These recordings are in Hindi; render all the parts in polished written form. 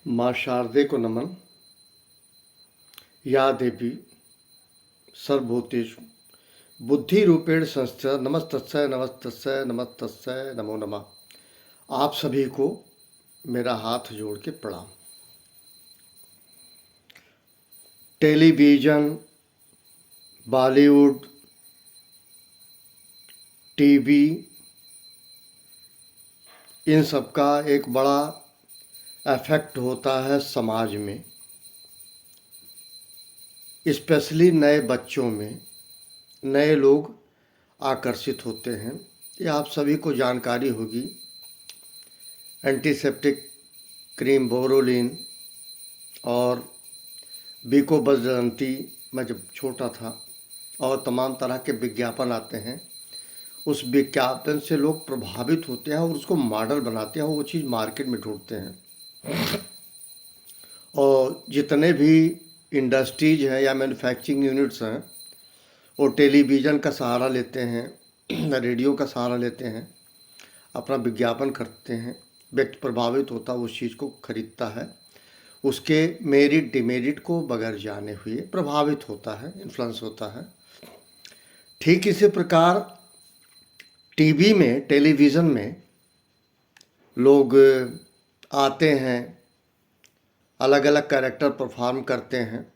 माँ शारदे को नमन। या देवी सर्वभूतेषु बुद्धिरूपेण संस्थिता नमस्तस्यै नमस्तस्यै नमस्तस्यै नमो नमः। आप सभी को मेरा हाथ जोड़ के प्रणाम। टेलीविज़न, बॉलीवुड, टीवी, इन सब का एक बड़ा इफेक्ट होता है समाज में, स्पेशली नए बच्चों में। नए लोग आकर्षित होते हैं। ये आप सभी को जानकारी होगी। एंटीसेप्टिक क्रीम बोरोलिन और बीको बजरंती मैं जब छोटा था और तमाम तरह के विज्ञापन आते हैं, उस विज्ञापन से लोग प्रभावित होते हैं और उसको मॉडल बनाते हैं और वो चीज़ मार्केट में ढूंढते हैं। और जितने भी इंडस्ट्रीज हैं या मैन्युफैक्चरिंग यूनिट्स हैं, वो टेलीविज़न का सहारा लेते हैं, रेडियो का सहारा लेते हैं, अपना विज्ञापन करते हैं। व्यक्ति प्रभावित होता है, उस चीज़ को खरीदता है, उसके मेरिट डिमेरिट को बगैर जाने हुए प्रभावित होता है, इन्फ्लुएंस होता है। ठीक इसी प्रकार टीवी में, टेलीविज़न में लोग आते हैं, अलग अलग कैरेक्टर परफॉर्म करते हैं,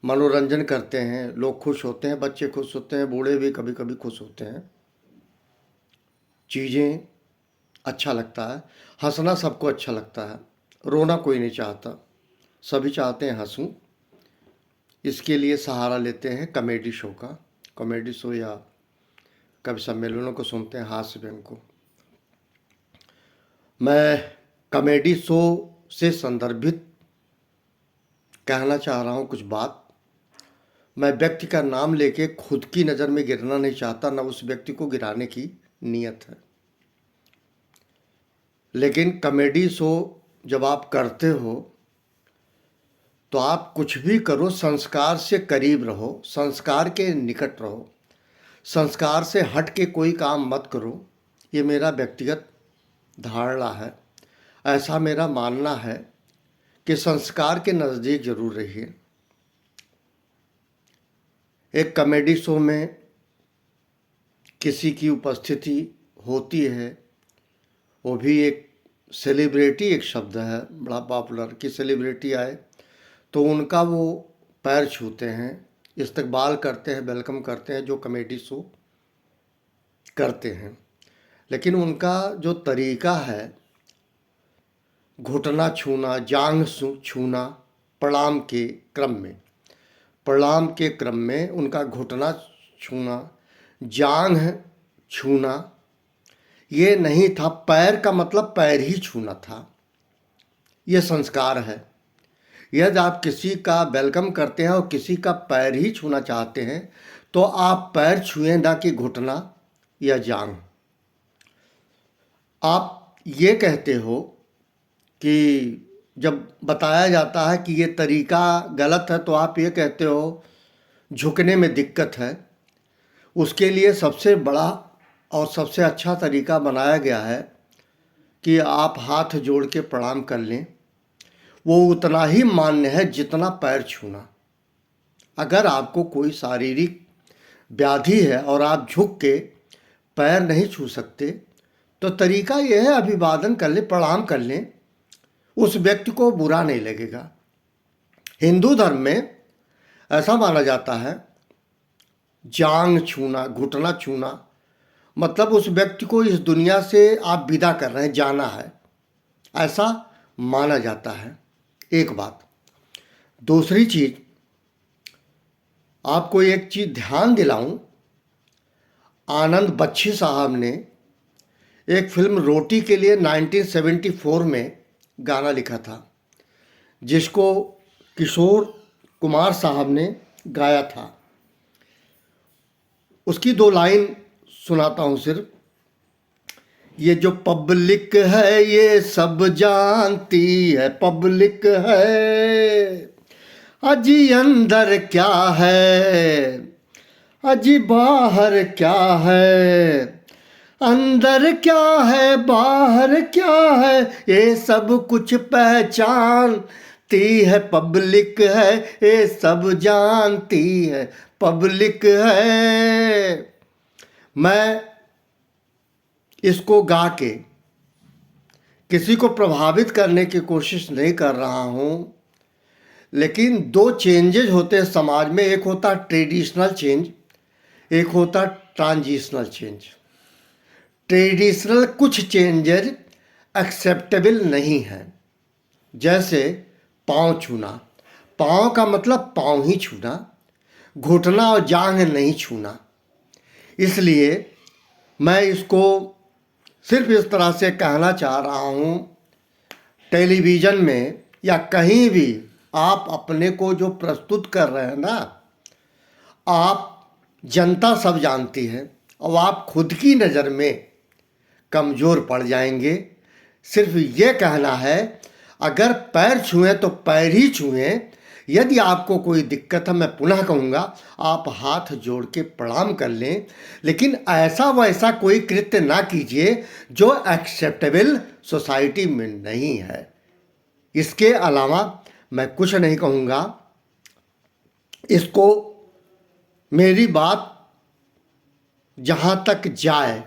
मनोरंजन करते हैं, लोग खुश होते हैं, बच्चे खुश होते हैं, बूढ़े भी कभी कभी खुश होते हैं। चीज़ें अच्छा लगता है, हंसना सबको अच्छा लगता है, रोना कोई नहीं चाहता, सभी चाहते हैं हंसूं। इसके लिए सहारा लेते हैं कॉमेडी शो का। कॉमेडी शो या कवि सम्मेलनों को सुनते हैं, हास्य व्यंग को। मैं कॉमेडी शो से संदर्भित कहना चाह रहा हूँ कुछ बात। मैं व्यक्ति का नाम लेके खुद की नज़र में गिरना नहीं चाहता, न उस व्यक्ति को गिराने की नीयत है। लेकिन कॉमेडी शो जब आप करते हो तो आप कुछ भी करो, संस्कार से करीब रहो, संस्कार के निकट रहो, संस्कार से हट के कोई काम मत करो। ये मेरा व्यक्तिगत धारणा है। ऐसा मेरा मानना है कि संस्कार के नज़दीक जरूर रहिए। एक कॉमेडी शो में किसी की उपस्थिति होती है, वो भी एक सेलिब्रिटी, एक शब्द है बड़ा पॉपुलर कि सेलिब्रिटी आए तो उनका वो पैर छूते हैं, इस्तकबाल करते हैं, वेलकम करते हैं, जो कॉमेडी शो करते हैं। लेकिन उनका जो तरीका है, घुटना छूना, जांघ छूना, प्रणाम के क्रम में उनका घुटना छूना, जांघ छूना, ये नहीं था। पैर का मतलब पैर ही छूना था। यह संस्कार है। यदि आप किसी का वेलकम करते हैं और किसी का पैर ही छूना चाहते हैं तो आप पैर छुएं, ना कि घुटना या जांघ। आप ये कहते हो कि जब बताया जाता है कि ये तरीका गलत है तो आप ये कहते हो झुकने में दिक्कत है। उसके लिए सबसे बड़ा और सबसे अच्छा तरीका बनाया गया है कि आप हाथ जोड़ के प्रणाम कर लें। वो उतना ही मान्य है जितना पैर छूना। अगर आपको कोई शारीरिक व्याधि है और आप झुक के पैर नहीं छू सकते तो तरीका यह है अभिवादन कर लें, प्रणाम कर लें, उस व्यक्ति को बुरा नहीं लगेगा। हिंदू धर्म में ऐसा माना जाता है, जांघ छूना, घुटना छूना मतलब उस व्यक्ति को इस दुनिया से आप विदा कर रहे हैं, जाना है, ऐसा माना जाता है। एक बात। दूसरी चीज़, आपको एक चीज़ ध्यान दिलाऊं, आनंद बख्शी साहब ने एक फिल्म रोटी के लिए 1974 में गाना लिखा था, जिसको किशोर कुमार साहब ने गाया था। उसकी 2 लाइन सुनाता हूँ सिर्फ। ये जो पब्लिक है ये सब जानती है, पब्लिक है, अजी अंदर क्या है, अजी बाहर क्या है, अंदर क्या है बाहर क्या है ये सब कुछ पहचानती है पब्लिक है, ये सब जानती है पब्लिक है। मैं इसको गा के किसी को प्रभावित करने की कोशिश नहीं कर रहा हूँ, लेकिन दो चेंजेज होते हैं समाज में, एक होता ट्रेडिशनल चेंज, एक होता ट्रांजिशनल चेंज। ट्रेडिशनल कुछ चेंजेज एक्सेप्टेबल नहीं है, जैसे पाँव छूना। पाँव का मतलब पाँव ही छूना, घुटना और जांघ नहीं छूना। इसलिए मैं इसको सिर्फ इस तरह से कहना चाह रहा हूँ, टेलीविज़न में या कहीं भी आप अपने को जो प्रस्तुत कर रहे हैं ना, आप जनता सब जानती है और आप खुद की नज़र में कमज़ोर पड़ जाएंगे। सिर्फ ये कहना है, अगर पैर छुएं तो पैर ही छुएं। यदि आपको कोई दिक्कत है, मैं पुनः कहूँगा, आप हाथ जोड़ के प्रणाम कर लें, लेकिन ऐसा वैसा कोई कृत्य ना कीजिए जो एक्सेप्टेबल सोसाइटी में नहीं है। इसके अलावा मैं कुछ नहीं कहूँगा। इसको मेरी बात जहाँ तक जाए,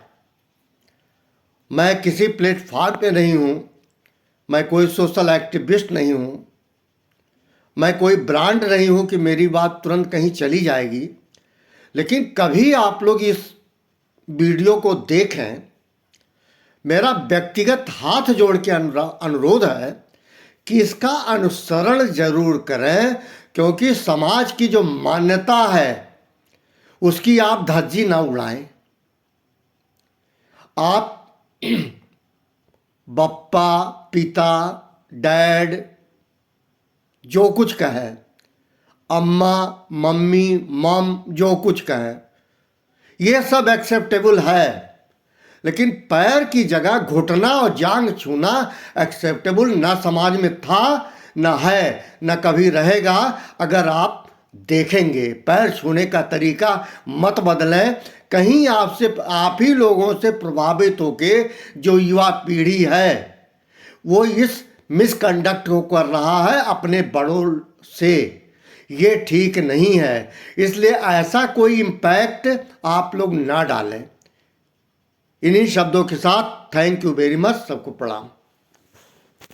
मैं किसी प्लेटफार्म पे नहीं हूँ, मैं कोई सोशल एक्टिविस्ट नहीं हूँ, मैं कोई ब्रांड नहीं हूँ कि मेरी बात तुरंत कहीं चली जाएगी। लेकिन कभी आप लोग इस वीडियो को देखें, मेरा व्यक्तिगत हाथ जोड़ के अनुरोध है कि इसका अनुसरण जरूर करें, क्योंकि समाज की जो मान्यता है उसकी आप धज्जी ना उड़ाएं। आप बप्पा, पिता, डैड जो कुछ कहे, अम्मा, मम्मी, मम जो कुछ कहे, ये सब एक्सेप्टेबल है। लेकिन पैर की जगह घुटना और जांघ छूना एक्सेप्टेबल ना समाज में था, ना है, ना कभी रहेगा। अगर आप देखेंगे, पैर छूने का तरीका मत बदलें। कहीं आप ही लोगों से प्रभावित होके जो युवा पीढ़ी है वो इस मिसकंडक्ट को कर रहा है अपने बड़ों से, ये ठीक नहीं है। इसलिए ऐसा कोई इम्पैक्ट आप लोग ना डालें। इन्हीं शब्दों के साथ थैंक यू वेरी मच, सबको प्रणाम।